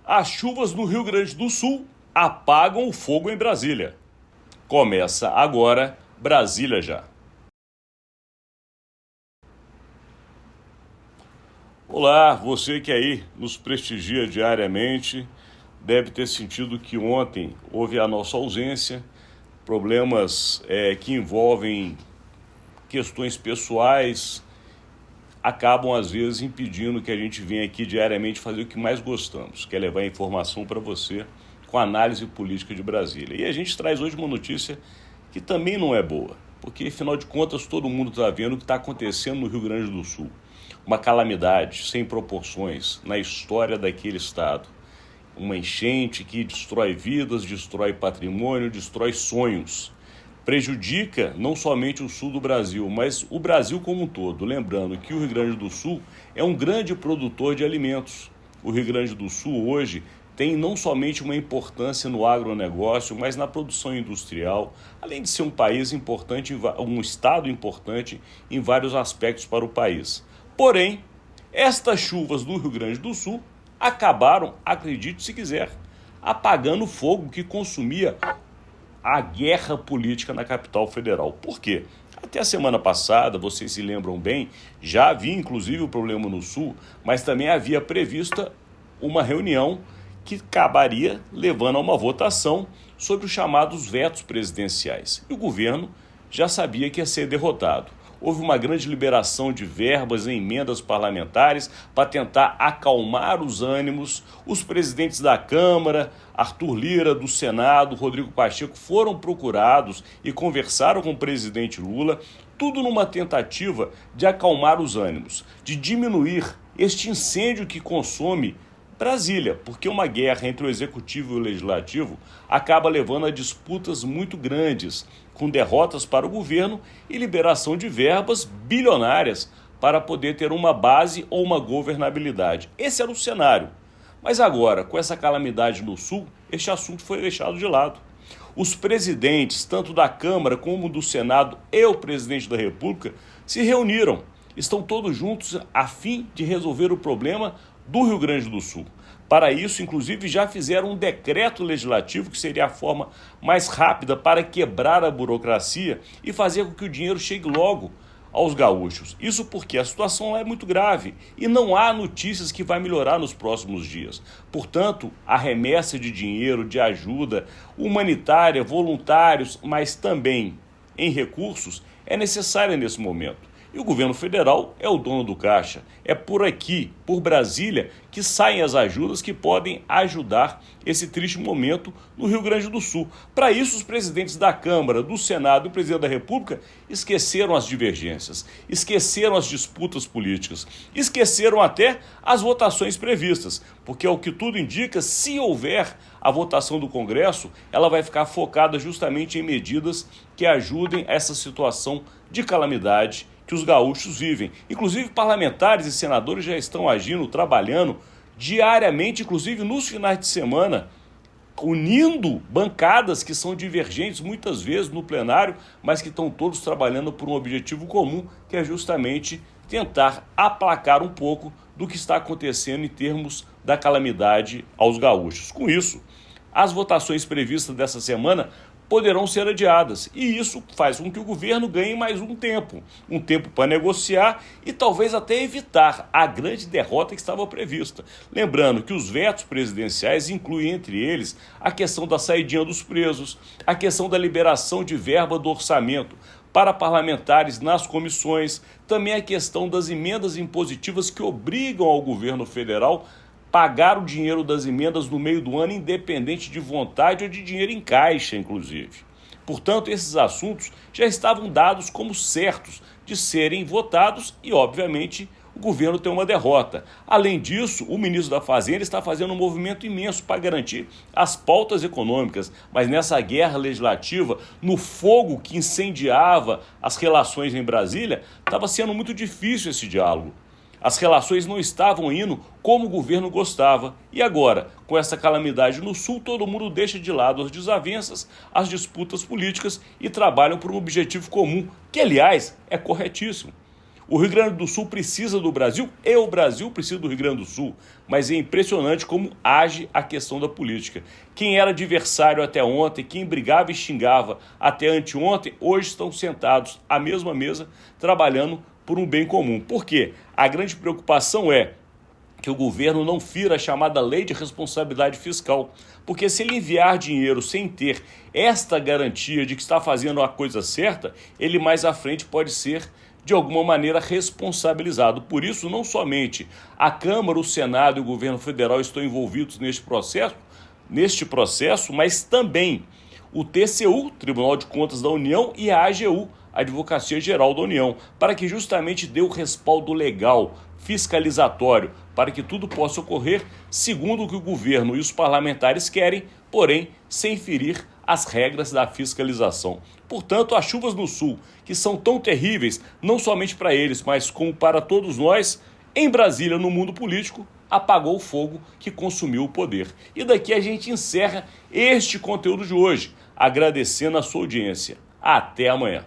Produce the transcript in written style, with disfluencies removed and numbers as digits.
As chuvas no Rio Grande do Sul apagam o fogo em Brasília. Começa agora Brasília Já. Olá, você que aí nos prestigia diariamente deve ter sentido que ontem houve a nossa ausência, problemas que envolvem questões pessoais acabam às vezes impedindo que a gente venha aqui diariamente fazer o que mais gostamos, que é levar informação para você com análise política de Brasília. E a gente traz hoje uma notícia que também não é boa, porque afinal de contas todo mundo está vendo o que está acontecendo no Rio Grande do Sul. Uma calamidade sem proporções na história daquele estado. Uma enchente que destrói vidas, destrói patrimônio, destrói sonhos. Prejudica não somente o sul do Brasil, mas o Brasil como um todo. Lembrando que o Rio Grande do Sul é um grande produtor de alimentos. O Rio Grande do Sul hoje tem não somente uma importância no agronegócio, mas na produção industrial, além de ser um país importante, um estado importante em vários aspectos para o país. Porém, estas chuvas do Rio Grande do Sul acabaram, acredite se quiser, apagando o fogo que consumia a guerra política na capital federal. Por quê? Até a semana passada, vocês se lembram bem, já havia inclusive o problema no Sul, mas também havia prevista uma reunião que acabaria levando a uma votação sobre os chamados vetos presidenciais. E o governo já sabia que ia ser derrotado. Houve uma grande liberação de verbas em emendas parlamentares para tentar acalmar os ânimos. Os presidentes da Câmara, Arthur Lira, do Senado, Rodrigo Pacheco, foram procurados e conversaram com o presidente Lula, tudo numa tentativa de acalmar os ânimos, de diminuir este incêndio que consome Brasília, porque uma guerra entre o executivo e o legislativo acaba levando a disputas muito grandes, com derrotas para o governo e liberação de verbas bilionárias para poder ter uma base ou uma governabilidade. Esse era o cenário. Mas agora, com essa calamidade no Sul, este assunto foi deixado de lado. Os presidentes, tanto da Câmara como do Senado e o presidente da República, se reuniram. Estão todos juntos a fim de resolver o problema do Rio Grande do Sul. Para isso, inclusive, já fizeram um decreto legislativo, que seria a forma mais rápida para quebrar a burocracia e fazer com que o dinheiro chegue logo aos gaúchos. Isso porque a situação é muito grave e não há notícias que vai melhorar nos próximos dias. Portanto, a remessa de dinheiro, de ajuda humanitária, voluntários, mas também em recursos, é necessária nesse momento. E o governo federal é o dono do caixa. É por aqui, por Brasília, que saem as ajudas que podem ajudar esse triste momento no Rio Grande do Sul. Para isso, os presidentes da Câmara, do Senado e o presidente da República esqueceram as divergências, esqueceram as disputas políticas, esqueceram até as votações previstas, porque, ao que tudo indica, se houver a votação do Congresso, ela vai ficar focada justamente em medidas que ajudem essa situação de calamidade que os gaúchos vivem. Inclusive, parlamentares e senadores já estão agindo, trabalhando diariamente, inclusive nos finais de semana, unindo bancadas que são divergentes muitas vezes no plenário, mas que estão todos trabalhando por um objetivo comum, que é justamente tentar aplacar um pouco do que está acontecendo em termos da calamidade aos gaúchos. Com isso, as votações previstas dessa semana poderão ser adiadas, e isso faz com que o governo ganhe mais um tempo para negociar e talvez até evitar a grande derrota que estava prevista. Lembrando que os vetos presidenciais incluem entre eles a questão da saidinha dos presos, a questão da liberação de verba do orçamento para parlamentares nas comissões, também a questão das emendas impositivas que obrigam ao governo federal pagar o dinheiro das emendas no meio do ano, independente de vontade ou de dinheiro em caixa, inclusive. Portanto, esses assuntos já estavam dados como certos de serem votados e, obviamente, o governo tem uma derrota. Além disso, o ministro da Fazenda está fazendo um movimento imenso para garantir as pautas econômicas, mas nessa guerra legislativa, no fogo que incendiava as relações em Brasília, estava sendo muito difícil esse diálogo. As relações não estavam indo como o governo gostava. E agora, com essa calamidade no Sul, todo mundo deixa de lado as desavenças, as disputas políticas e trabalham por um objetivo comum, que, aliás, é corretíssimo. O Rio Grande do Sul precisa do Brasil e o Brasil precisa do Rio Grande do Sul, mas é impressionante como age a questão da política. Quem era adversário até ontem, quem brigava e xingava até anteontem, hoje estão sentados à mesma mesa, trabalhando por um bem comum. Por quê? A grande preocupação é que o governo não fira a chamada lei de responsabilidade fiscal, porque se ele enviar dinheiro sem ter esta garantia de que está fazendo a coisa certa, ele mais à frente pode ser de alguma maneira responsabilizado. Por isso, não somente a Câmara, o Senado e o governo federal estão envolvidos neste processo, mas também o TCU, Tribunal de Contas da União, e a AGU, Advocacia Geral da União, para que justamente dê o respaldo legal, fiscalizatório, para que tudo possa ocorrer segundo o que o governo e os parlamentares querem, porém sem ferir as regras da fiscalização. Portanto, as chuvas no sul, que são tão terríveis, não somente para eles, mas como para todos nós, em Brasília, no mundo político, apagou o fogo que consumiu o poder. E daqui a gente encerra este conteúdo de hoje, agradecendo a sua audiência. Até amanhã.